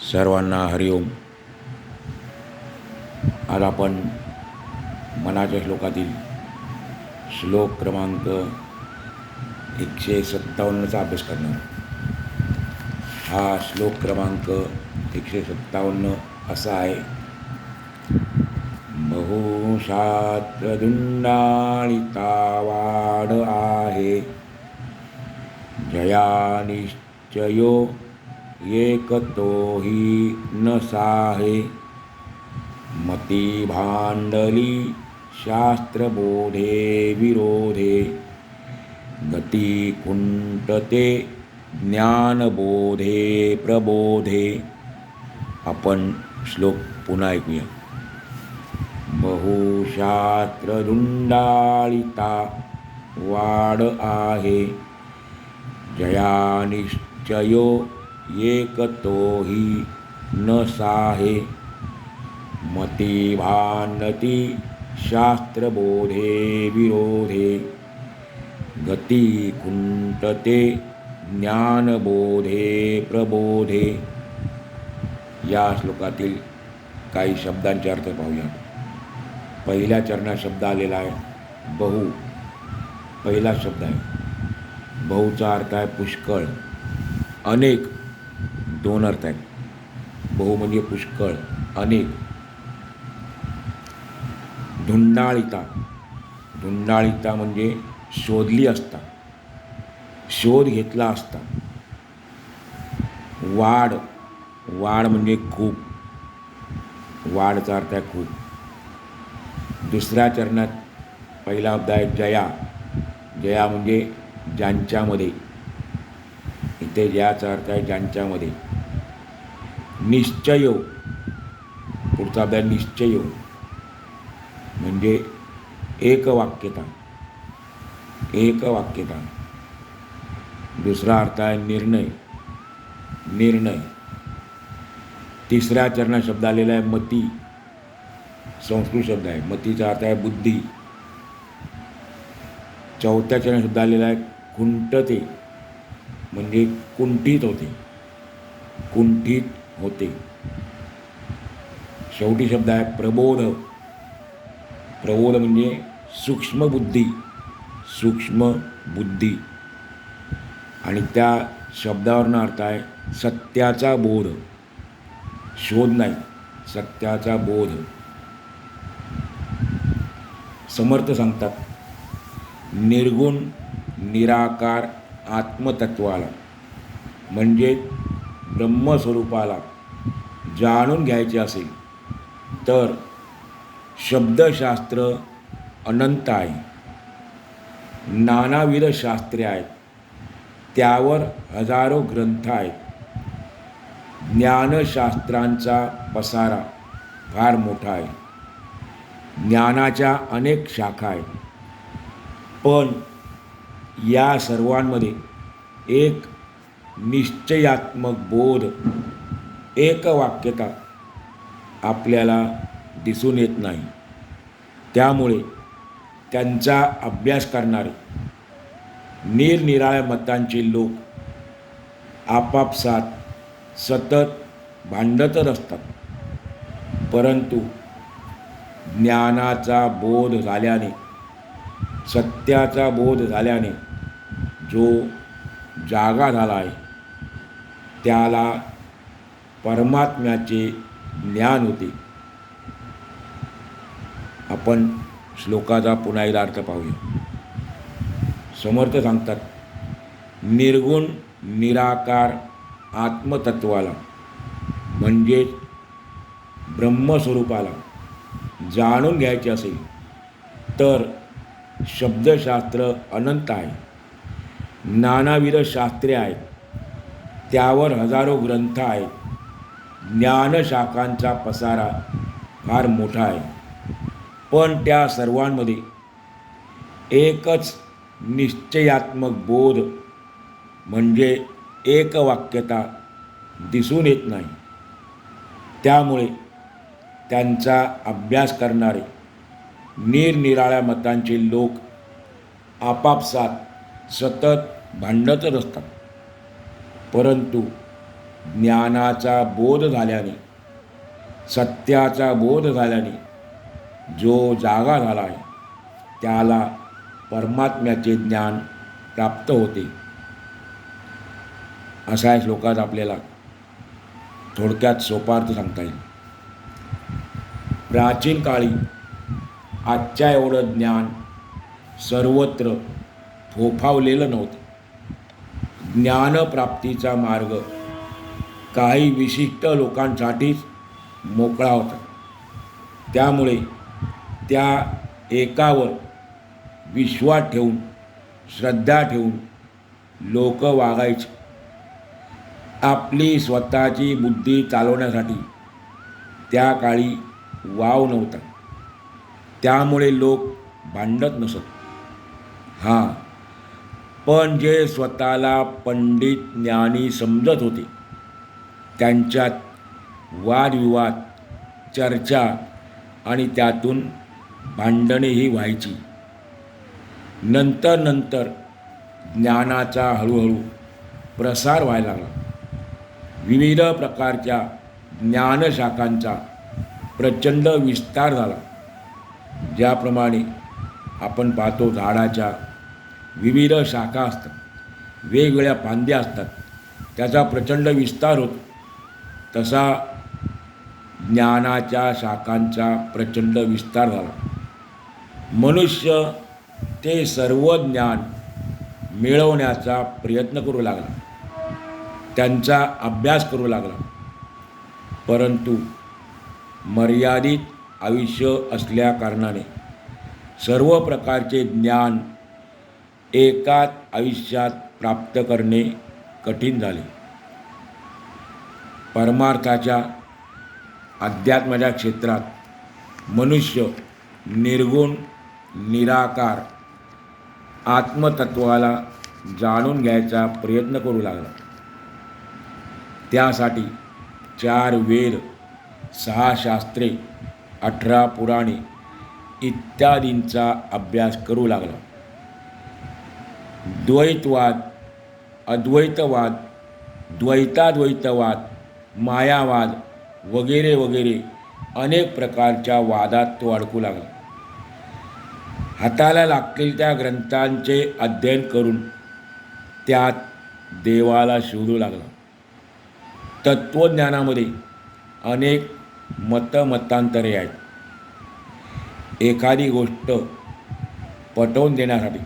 सर्वांना हरिओम. आज आपण मनाच्या श्लोकातील श्लोक क्रमांक 157चा अभ्यास करणार. हा श्लोक क्रमांक 157 असा आहे. बहुशात्रदुंडाळिता वाड आहे, जया निश्चयो एकतो हि न साहे. मती भांडली शास्त्रबोधे विरोधे, गती कुंटते ज्ञानबोधे प्रबोधे. आपण श्लोक पुन्हा ऐकूया. बहुशास्त्रदुंडाळिता वाड आहे, जया निश्चयो एकतो हि न साहे. मती भांडती शास्त्रबोधे विरोधे, गती कुंटते ज्ञानबोधे प्रबोधे. या श्लोकातील काही शब्दांचे अर्थ पाहूया. पहिल्या चरणात शब्द आलेला आहे बहु. पहिला शब्द आहे. बहुचा अर्थ आहे पुष्कळ, अनेक. दोन अर्थ आहेत. बहु म्हणजे पुष्कळ, अनेक. धुंडाळिता. धुंडाळिता म्हणजे शोधली असता, शोध घेतला असता. वाड. वाड म्हणजे खूप. वाडचा अर्थ आहे खूप. दुसऱ्या चरणात पहिला शब्द आहे जया. जया म्हणजे ज्यांच्यामध्ये. इथे जयाचा अर्थ आहे ज्यांच्यामध्ये. निश्चयो. पुढचा शब्द आहे निश्चयो म्हणजे एकवाक्यता. एकवाक्यता. दुसरा अर्थ आहे निर्णय. निर्णय. तिसऱ्या चरणात शब्द आलेला आहे मती. संस्कृत शब्द आहे. मतीचा अर्थ आहे बुद्धी. चौथ्या चरणात शब्द आलेला आहे कुंटते म्हणजे कुंठित होते. कुंठित होते. शेवटी शब्द आहे प्रबोध. प्रबोध म्हणजे सूक्ष्म बुद्धी. सूक्ष्म बुद्धी. आणि त्या शब्दावरनं अर्थ आहे सत्याचा बोध. शोध नाही, सत्याचा बोध. समर्थ सांगतात निर्गुण निराकार आत्मतत्वाला म्हणजे ब्रह्मस्वरूपाला जाणून घ्यायचे असेल तर शब्दशास्त्र अनंत आहे. नानाविध शास्त्रे आहेत, त्यावर हजारो ग्रंथ आहेत. ज्ञानशास्त्रांचा पसारा फार मोठा आहे. ज्ञानाच्या अनेक शाखा आहेत. पण या सर्वांमध्ये एक निश्चयात्मक बोध, एकवाक्यता आपल्याला दिसून येत नाही. त्यामुळे त्यांचा अभ्यास करणारे निरनिराळ्या मतांचे लोक आपापसात सतत भांडतच असतात. परंतु ज्ञानाचा बोध झाल्याने, सत्याचा बोध झाल्याने जो जागा झाला आहे त्याला परमात्म्याचे ज्ञान होते. आपण श्लोकाचा पुन्हा एकदा अर्थ पाहूया. समर्थ सांगतात निर्गुण निराकार आत्मतत्वाला म्हणजेच ब्रह्मस्वरूपाला जाणून घ्यायचे असेल तर शब्दशास्त्र अनंत आहे. नानाविध शास्त्रे आहेत, त्यावर हजारो ग्रंथ आहेत. ज्ञानशाखांचा पसारा फार मोठा आहे. पण त्या सर्वांमध्ये एकच निश्चयात्मक बोध म्हणजे एकवाक्यता दिसून येत नाही. त्यामुळे त्यांचा अभ्यास करणारे निरनिराळ्या मतांचे लोक आपापसात सतत भांडतच असतात. परंतु ज्ञानाचा बोध झाल्याने, सत्याचा बोध झाल्याने जो जागा झाला आहे त्याला परमात्म्याचे ज्ञान प्राप्त होते. असा या श्लोकात आपल्याला थोडक्यात सोपार्थ सांगता येईल. प्राचीन काळी आजच्या एवढं ज्ञान सर्वत्र फोफावलेलं नव्हतं. ज्ञानप्राप्तीचा मार्ग काही विशिष्ट लोकांसाठीच मोकळा होता. त्यामुळे त्या एकावर विश्वास ठेवून, श्रद्धा ठेवून लोक वागायचे. आपली स्वतःची बुद्धी चालवण्यासाठी त्या काळी वाव नव्हता. त्यामुळे लोक भांडत नसत. हां, पण जे स्वतःला पंडित ज्ञानी समजत होते त्यांच्यात वादविवाद, चर्चा आणि त्यातून भांडणेही व्हायची. नंतर ज्ञानाचा हळूहळू प्रसार व्हायला लागला. विविध प्रकारच्या ज्ञानशाखांचा प्रचंड विस्तार झाला. ज्याप्रमाणे आपण पाहतो झाडाच्या विविध शाखा असतात, वेगवेगळ्या फांद्या असतात, त्याचा प्रचंड विस्तार होतो. तसा ज्ञानाच्या शाखांचा प्रचंड विस्तार झाला. मनुष्य ते सर्व ज्ञान मिळवण्याचा प्रयत्न करू लागला, त्यांचा अभ्यास करू लागला. परंतु मर्यादित आयुष्य असल्या कारणाने सर्व प्रकारचे ज्ञान एकाच आयुष्यात प्राप्त करणे कठीण झाले. परमार्थाच्या, अध्यात्माच्या क्षेत्रात मनुष्य निर्गुण, निराकार आत्मतत्वाला जाणून घ्यायचा प्रयत्न करू लागला. त्यासाठी 4 वेद, 6 शास्त्रे, 18 पुराणे इत्यादींचा अभ्यास करू लागला. द्वैतवाद, अद्वैतवाद, द्वैताद्वैतवाद, मायावाद वगैरे वगैरे अनेक प्रकारच्या वादात तो अडकू लागला. हाताला लागतील त्या ग्रंथांचे अध्ययन करून त्यात देवाला शोधू लागला. तत्त्वज्ञानामध्ये अनेक मतांतरे आहेत. एखादी गोष्ट पटवून देण्यासाठी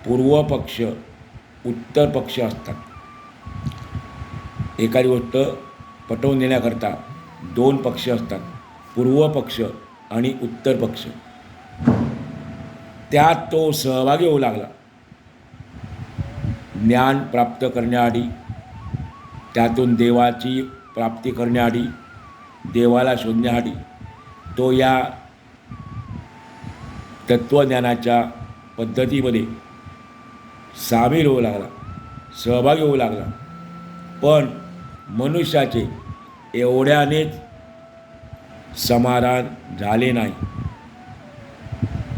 पूर्व पक्ष, उत्तर पक्ष असतात. एखादी गोष्ट पटवून देण्याकरता 2 पक्ष असतात, पूर्व पक्ष आणि उत्तर पक्ष. त्यात तो सहभागी होऊ लागला. ज्ञान प्राप्त करण्याआधी, त्यातून देवाची प्राप्ती करण्याआधी, देवाला शोधण्याआधी तो या तत्त्वज्ञानाच्या पद्धतीमध्ये सामील होऊ लागला, सहभागी होऊ लागला. पण मनुष्याचे एवढ्यानेच समाधान झाले नाही.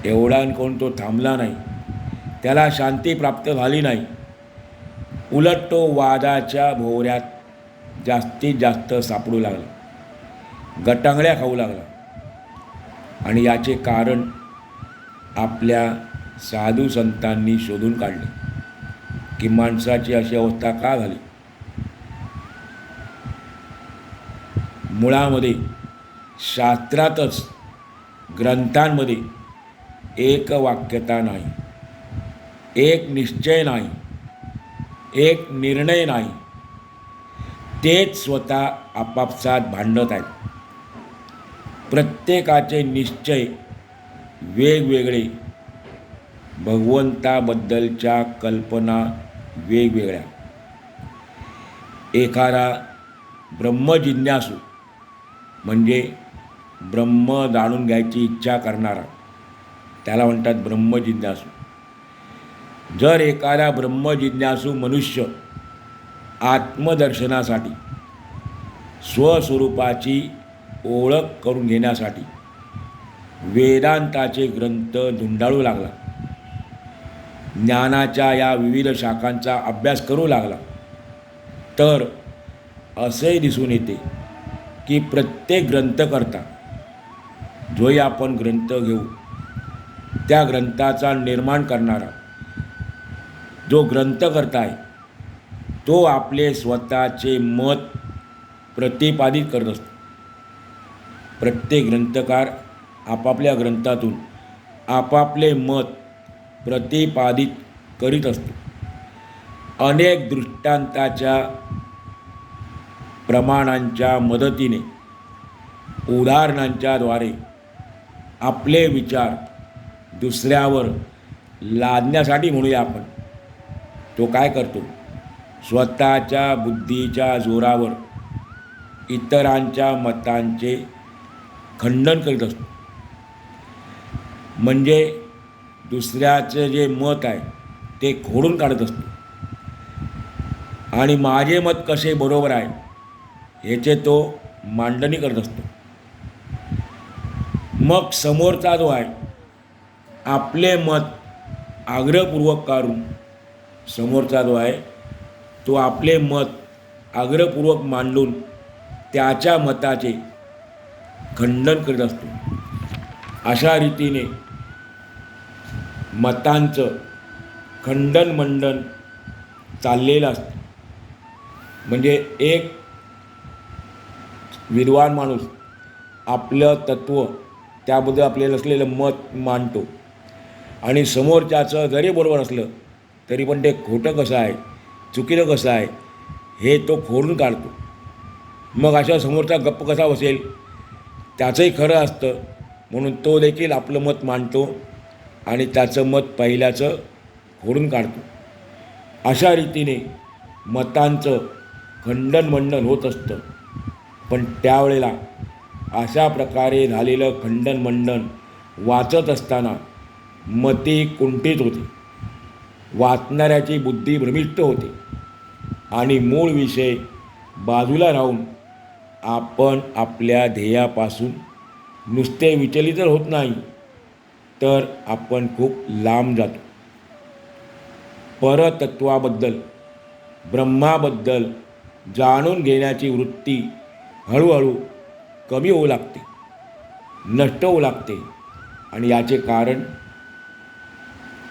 एवढा कोण तो थांबला नाही, त्याला शांती प्राप्त झाली नाही. उलट तो वादाच्या भोवऱ्यात जास्तीत जास्त सापडू लागला, गटांगळ्या खाऊ लागला. आणि याचे कारण आपल्या साधू संतांनी शोधून काढले की माणसाची अशी अवस्था का झाली. मुळामध्ये शास्त्रातच, ग्रंथांमध्ये एक वाक्यता नाही, एक निश्चय नाही, एक निर्णय नाही. तेच स्वतः आपापसात भांडत आहेत. प्रत्येकाचे निश्चय वेगवेगळे, भगवंताबद्दलच्या कल्पना वेगवेगळ्या. एखादा ब्रह्मजिज्ञासू म्हणजे ब्रह्म जाणून घ्यायची इच्छा करणारा, त्याला म्हणतात ब्रह्मजिज्ञासू. जर एखादा ब्रह्मजिज्ञासू मनुष्य आत्मदर्शनासाठी, स्वस्वरूपाची ओळख करून घेण्यासाठी वेदांताचे ग्रंथ धुंडाळू लागला, ज्ञानाच्या या विविध शाखांचा अभ्यास करू लागला, तर असंही दिसून येते की प्रत्येक ग्रंथकर्ता, जोही आपण ग्रंथ घेऊ, त्या ग्रंथाचा निर्माण करणारा जो ग्रंथकर्ता आहे तो आपले स्वतःचे मत प्रतिपादित करत असतो. प्रत्येक ग्रंथकार आपापल्या ग्रंथातून आपापले मत प्रतिपादित करीत असतो. अनेक दृष्टांताच्या प्रमाणांच्या मदतीने, उदाहरणांच्या द्वारे आपले विचार दुसऱ्यावर लादण्यासाठी म्हणूया आपण, तो काय करतो? स्वतःच्या बुद्धीच्या जोरावर इतरांच्या मतांचे खंडन करीत असतो. म्हणजे दुसऱ्याचं जे मत आहे ते खोडून काढत असतो आणि माझे मत कसे बरोबर आहे ह्याचे तो मांडणी करत असतो. मग समोरचा जो आहे आपले मत आग्रहपूर्वक काढून, समोरचा जो आहे तो आपले मत आग्रहपूर्वक मांडून त्याच्या मताचे खंडन करीत असतो. अशा रीतीने मतांचं खंडन मंडन चाललेलं असतं. म्हणजे एक विद्वान माणूस आपलं तत्त्व, त्याबद्दल आपल्याला असलेलं मत मांडतो आणि समोरच्याचं जरी बरोबर असलं तरी पण ते खोटं कसं आहे, चुकीचं कसं आहे हे तो खोडून काढतो. मग अशा समोरचा गप्प कसा बसेल? त्याचंही खरं असतं म्हणून तो देखील आपलं मत मांडतो आणि त्याचं मत पहिल्याचं खोडून काढतो. अशा रीतीने मतांचं खंडन मंडन होत असतं. पण त्यावेळेला अशा प्रकारे झालेलं खंडन मंडन वाचत असताना मती कुंठित होते, वाचणाऱ्याची बुद्धी भ्रमिष्ट होते आणि मूळ विषय बाजूला राहून आपण आपल्या ध्येयापासून नुसते विचलित होत नाही तर आपण खूप लांब जातो. परतत्वाबद्दल, ब्रह्माबद्दल जाणून घेण्याची वृत्ती हळूहळू कमी होऊ लागते, नष्ट होऊ लागते. आणि याचे कारण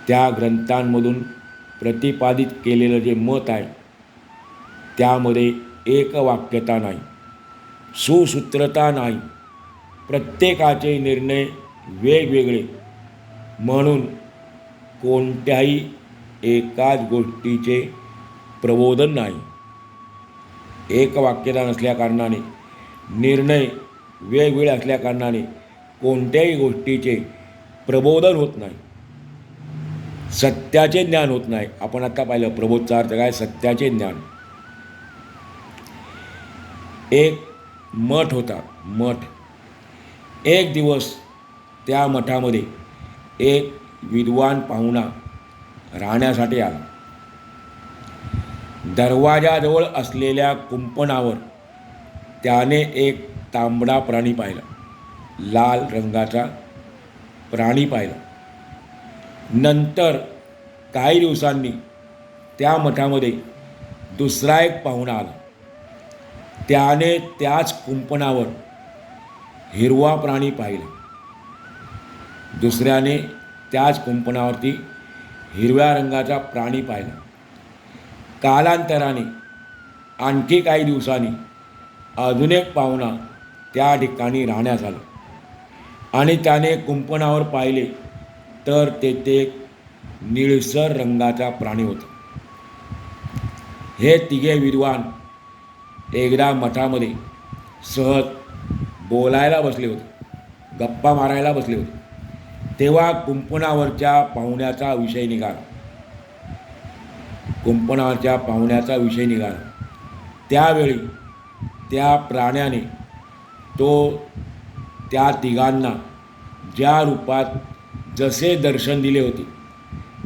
त्या ग्रंथांमधून प्रतिपादित केलेलं जे मत आहे त्यामध्ये एकवाक्यता नाही, सुसूत्रता नाही, प्रत्येकाचे निर्णय वेगवेगळे, म्हणून कोणत्याही एकाच गोष्टीचे प्रबोधन नाही. एकवाक्यता नसल्याकारणाने, निर्णय वेगवेगळे असल्याकारणाने कोणत्याही गोष्टीचे प्रबोधन होत नाही, सत्याचे ज्ञान होत नाही. आपण आता पाहिलं प्रबोधचा अर्थ काय? सत्याचे ज्ञान. एक मठ होता, मठ. एक दिवस त्या मठामध्ये एक विद्वान पाहुणा राहण्यासाठी आला. दरवाजाजवळ असलेल्या कुंपणावर त्याने एक तांबडा प्राणी पाहिला, लाल रंगाचा प्राणी पाहिला. नंतर काही दिवसांनी त्या मठामध्ये दुसरा एक पाहुणा आला. त्याने त्याच कुंपणावर हिरवा प्राणी पाहिला. दुसऱ्याने त्याच कुंपणावरती हिरव्या रंगाचा प्राणी पाहिला. कालांतराने आणखी काही दिवसांनी अजून एक पाहुणा त्या ठिकाणी राहण्यास आला आणि त्याने कुंपणावर पाहिले तर तेथे एक निळसर रंगाचा प्राणी होता. हे तिघे विद्वान एकदा मठामध्ये सहज बोलायला बसले होते, गप्पा मारायला बसले होते. तेव्हा कुंपणावरच्या पाहुण्याचा विषय निघाला. कुंपणावरच्या पाहुण्याचा विषय निघाला. त्यावेळी त्या प्राण्याने तो त्या तिघांना ज्या रूपात जसे दर्शन दिले होते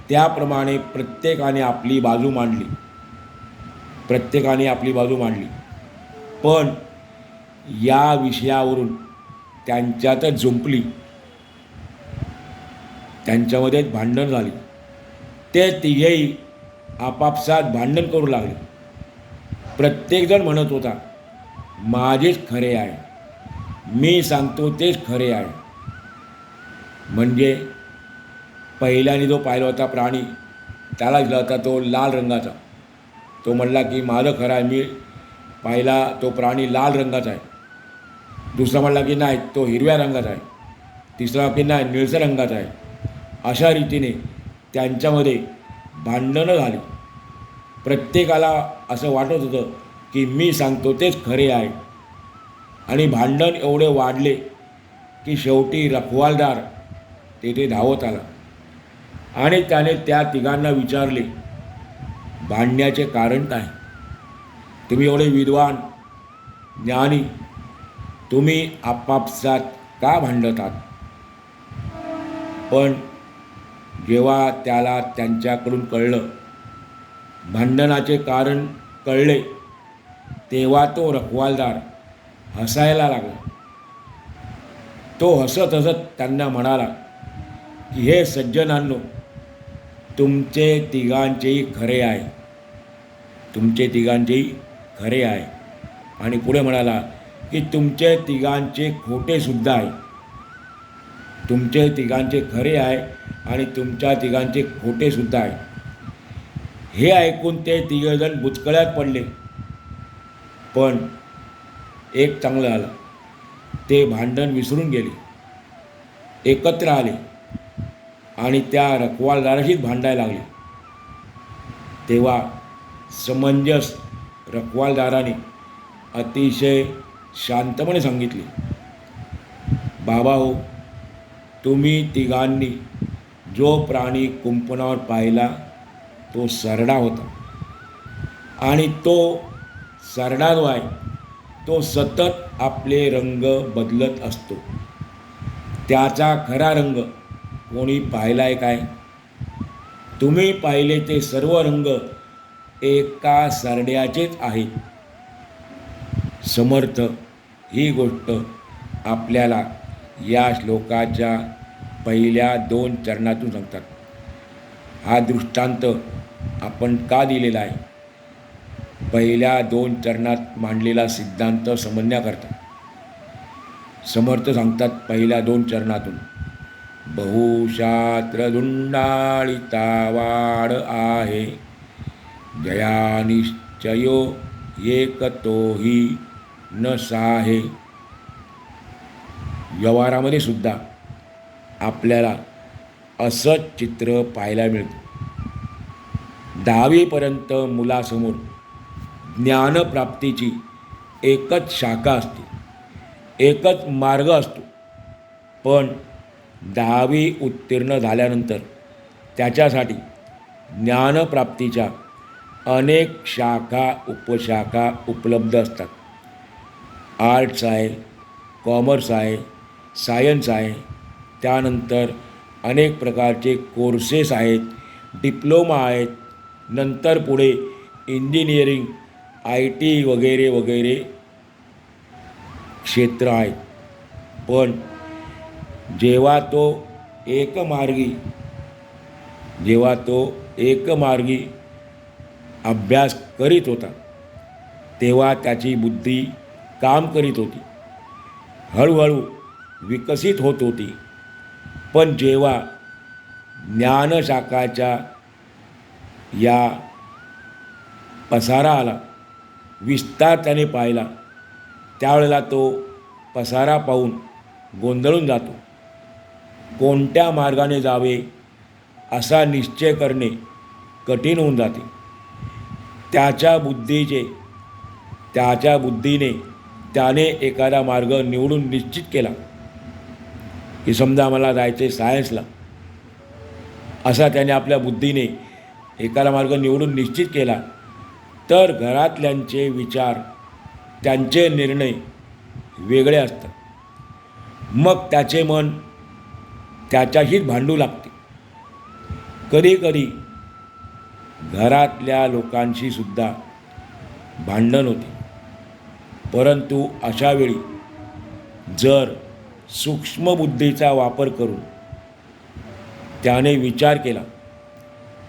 त्याप्रमाणे प्रत्येकाने आपली बाजू मांडली, प्रत्येकाने आपली बाजू मांडली. पण या विषयावरून त्यांच्यातच जुंपली, त्यांच्यामध्येच भांडण झाली. ते तिघेही आपापसात भांडण करू लागले. प्रत्येकजण म्हणत होता माझेच खरे आहे, मी सांगतो तेच खरे आहे. म्हणजे पहिल्याने जो पाहिला होता प्राणी, त्याला दिला होता तो लाल रंगाचा. तो म्हणला की माझं खरं आहे, मी पाहिला तो प्राणी लाल रंगाचा आहे. दुसरा म्हणला की नाही तो हिरव्या रंगाचा आहे. तिसरा की नाही निळसर रंगाचा आहे. अशा रीतीने त्यांच्यामध्ये भांडणं झाली. प्रत्येकाला असं वाटत होतं की मी सांगतो तेच खरे आहे. आणि भांडण एवढे वाढले की शेवटी रखवालदार तेथे धावत आला आणि त्याने त्या तिघांना विचारले, भांडण्याचे कारण काय? तुम्ही एवढे विद्वान ज्ञानी, तुम्ही आपापसात का भांडतात? पण जेव्हा त्याला त्यांच्याकडून कळलं, भांडणाचे कारण कळले, तेव्हा तो रखवालदार हसायला लागला. तो हसत हसत त्यांना म्हणाला की हे सज्जनांनो, तुमचे तिघांचेही खरे आहे, तुमचे तिघांचेही खरे आहे. आणि पुढे म्हणाला की तुमचे तिघांचे खोटेसुद्धा आहे. तुमचे तिघांचे खरे आहे आणि तुमच्या तिघांचे खोटेसुद्धा आहे. हे ऐकून ते तिघजण बुचकळ्यात पडले. पण एक चांगलं आलं, ते भांडण विसरून गेले, एकत्र आले आणि त्या रखवालदाराशीच भांडायला लागले. तेव्हा समंजस रखवालदाराने अतिशय शांतपणे सांगितले, बाबा हो, तुम्ही तिघांनी जो प्राणी कुंपणावर पाहिला तो सरडा होता. आणि तो सरडा जो आहे तो सतत आपले रंग बदलत असतो. त्याचा खरा रंग कोणी पाहिलाय काय? तुम्ही पाहिले ते सर्व रंग एका सरड्याचेच आहेत. समर्थ ही गोष्ट आपल्याला या श्लोकाच्या पहिल्या 2 चरणातून सांगतात. हा दृष्टांत आपण का दिलेला आहे? पहिल्या 2 चरणात मांडलेला सिद्धांत समजण्याकरता. समर्थ सांगतात पहिल्या 2 चरणातून, बहुशास्त्रधुंडाळिता वाड आहे, जया निश्चयो एकतोही न साहे. व्यवहारामध्ये सुद्धा आपल्याला असंच चित्र पाहायला मिळतं. 10वीपर्यंत मुलासमोर ज्ञानप्राप्तीची एकच शाखा असते, एकच मार्ग असतो. पण 10वी उत्तीर्ण झाल्यानंतर त्याच्यासाठी ज्ञानप्राप्तीच्या अनेक शाखा उपशाखा उपलब्ध असतात. आर्ट्स आहे, कॉमर्स आहे, सायन्स आहे, त्यानंतर अनेक प्रकारचे कोर्सेस आहेत, डिप्लोमा आहेत, नंतर पुढे इंजिनिअरिंग, IT वगैरे वगैरे क्षेत्र आहेत. पण जेव्हा तो एकमार्गी अभ्यास करीत होता, तेव्हा त्याची बुद्धी काम करीत होती, हळूहळू विकसित होत होती. पण जेव्हा ज्ञानशाखाच्या या पसारा आला, विस्तार त्याने पाहिला, त्यावेळेला तो पसारा पाहून गोंधळून जातो. कोणत्या मार्गाने जावे असा निश्चय करणे कठीण होऊन जाते. त्याच्या बुद्धीने त्याने एखादा मार्ग निवडून निश्चित केला की समजा मला जायचे सायन्सला, असा त्याने आपल्या बुद्धीने एखादा मार्ग निवडून निश्चित केला, तर घरातल्यांचे विचार, त्यांचे निर्णय वेगळे असतात. मग त्याचे मन त्याच्याशीच भांडू लागते. कधीकधी घरातल्या लोकांशी सुद्धा भांडण होते. परंतु अशावेळी जर सूक्ष्मबुद्धीचा वापर करून त्याने विचार केला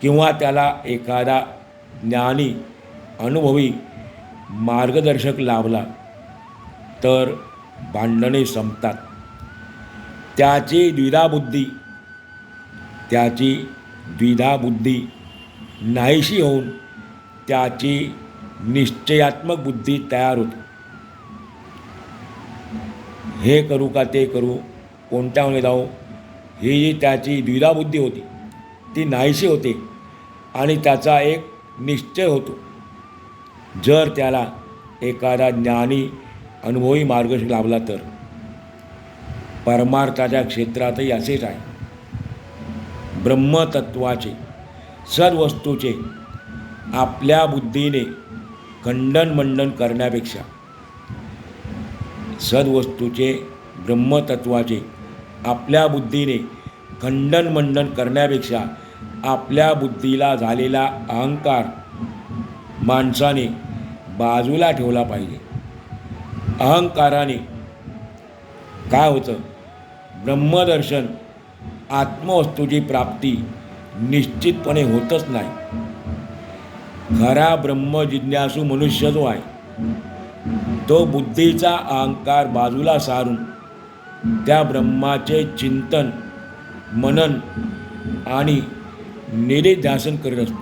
किंवा त्याला एखादा ज्ञानी अनुभवी मार्गदर्शक लाभला, तर भांडणे संपतात. त्याची द्विधा बुद्धी नाहीशी होऊन त्याची निश्चयात्मक बुद्धी तयार होते. हे करू का ते करू, कोणत्यामध्ये जाऊ, ही जी त्याची द्विधा बुद्धी होती ती नाहीशी होते आणि त्याचा एक निश्चय होतो. जर त्याला एखादा ज्ञानी अनुभवी मार्गदर्शक लाभला तर. परमार्थाच्या क्षेत्रातही असेच आहे. ब्रह्मतत्वाचे, सद्वस्तूचे आपल्या बुद्धीने खंडन मंडन करण्यापेक्षा, सद्वस्तूचे ब्रह्मतत्वाचे आपल्या बुद्धीने खंडन मंडन करण्यापेक्षा आपल्या बुद्धीला झालेला अहंकार माणसाने बाजूला ठेवला पाहिजे. अहंकाराने काय होतं, ब्रह्मदर्शन आत्मवस्तूची प्राप्ती निश्चितपणे होतच नाही. खरा ब्रह्मजिज्ञासू मनुष्य जो आहे तो बुद्धीचा अहंकार बाजूला सारून त्या ब्रह्माचे चिंतन मनन आणि निधिध्यासन करीत असतो.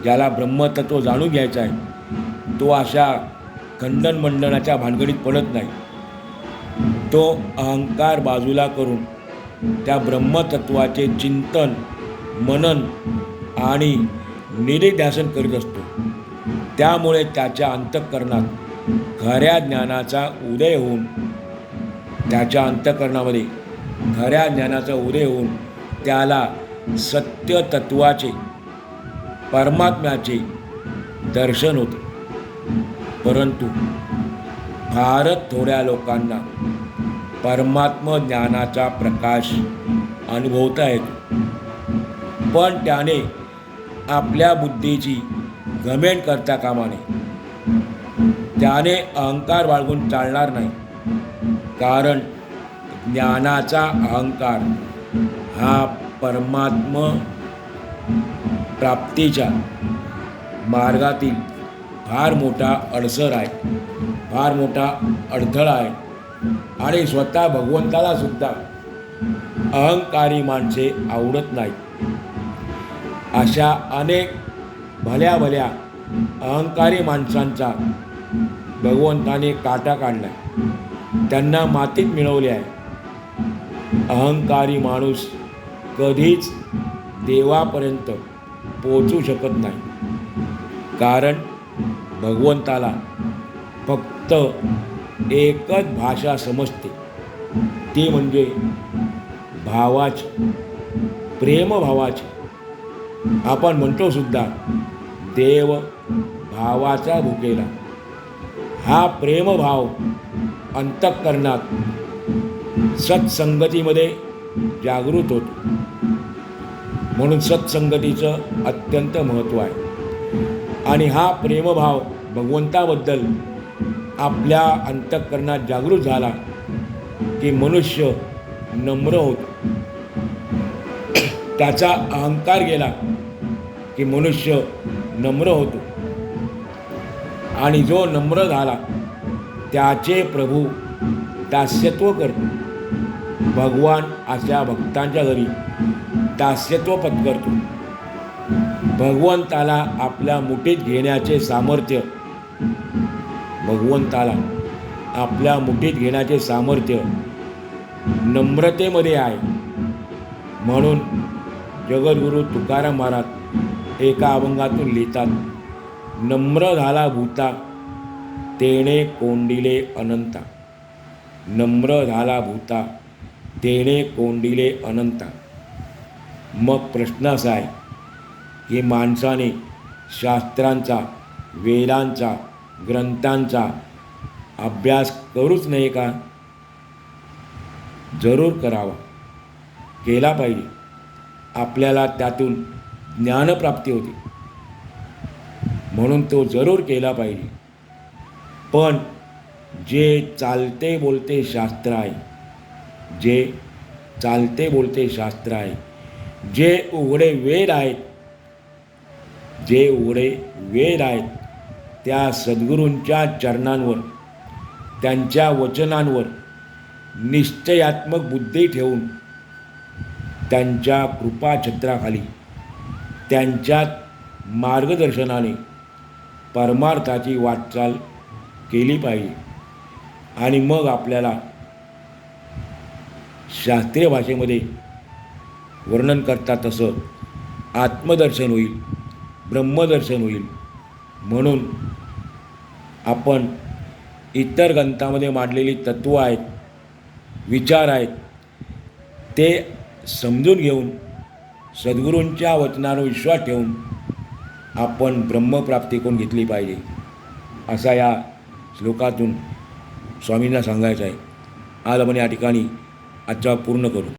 ज्याला ब्रह्मतत्व जाणून घ्यायचं आहे तो अशा खंडन मंडनाच्या भानगडीत पडत नाही. तो अहंकार बाजूला करून त्या ब्रह्मतत्वाचे चिंतन मनन आणि निधिध्यासन करीत असतो. त्यामुळे त्याच्या अंतःकरणात खऱ्या ज्ञानाचा उदय होऊन त्याला सत्यतत्वाचे परमात्म्याचे दर्शन होते. परंतु फारच थोड्या लोकांना परमात्म ज्ञानाचा प्रकाश अनुभवता येतो. पण त्याने आपल्या बुद्धीची घमेंड करता कामा नये. त्याने अहंकार बाळगून चालणार नाही. कारण ज्ञानाचा अहंकार हा परमात्म प्राप्तीच्या मार्गातील फार मोठा अडसर आहे, फार मोठा अडथळा आहे. आणि स्वतः भगवंताला सुद्धा अहंकारी माणसे आवडत नाहीत. अशा अनेक भल्या भल्या अहंकारी माणसांचा भगवंताने काटा काढला, त्यांना मातीत मिळवले आहे. अहंकारी माणूस कधीच देवापर्यंत पोचू शकत नाही. कारण भगवंताला फक्त एकच भाषा समजते, ती म्हणजे भावाची, प्रेमभावाची. आपण म्हणतो सुद्धा देव भावाचा भुकेला. हा प्रेमभाव अंतःकरणात सत्संगतीमध्ये जागृत होतो. म्हणून सत्संगतीचं अत्यंत महत्त्व आहे. आणि हा प्रेमभाव भगवंताबद्दल आपल्या अंतःकरणात जागृत झाला की मनुष्य नम्र होतो. त्याचा अहंकार गेला की मनुष्य नम्र होतो. आणि जो नम्र झाला त्याचे प्रभू दास्यत्व करतो. भगवान अशा भक्तांच्या घरी दास्यत्व पत्करतो. भगवंताला आपल्या मुठीत घेण्याचे सामर्थ्य नम्रतेमध्ये आहे. म्हणून जगद्गुरू तुकाराम महाराज एका अभंगातून लिहितात, नम्र झाला भूता तेणे कोंडिले अनंता. नम्र झाला भूता तेणे कोंडिले अनंता. मग प्रश्न असा आहे की माणसाने शास्त्रांचा, वेदांचा, ग्रंथांचा अभ्यास करूच नये का? जरूर करावा, केला पाहिजे. आपल्याला त्यातून ज्ञानप्राप्ती होते म्हणून तो जरूर केला पाहिजे. पण जे चालते बोलते शास्त्र आहे, जे उघडे वेद आहेत, त्या सद्गुरूंच्या चरणांवर त्यांच्या वचनांवर निश्चयात्मक बुद्धी ठेवून त्यांच्या कृपाछत्राखाली त्यांच्यात मार्गदर्शनाने परमार्थाची वाटचाल केली पाहिजे. आणि मग आपल्याला शास्त्रीय भाषेमध्ये वर्णन करतात तसं आत्मदर्शन होईल, ब्रह्मदर्शन होईल. म्हणून आपण इतर ग्रंथामध्ये मांडलेली तत्त्व आहेत, विचार आहेत, ते समजून घेऊन सद्गुरूंच्या वचनावर विश्वास ठेवून आपण ब्रह्मप्राप्ती करून घेतली पाहिजे, असा या श्लोकातून स्वामींना सांगायचं आहे. आज आपण या ठिकाणी आजचा पूर्ण करू.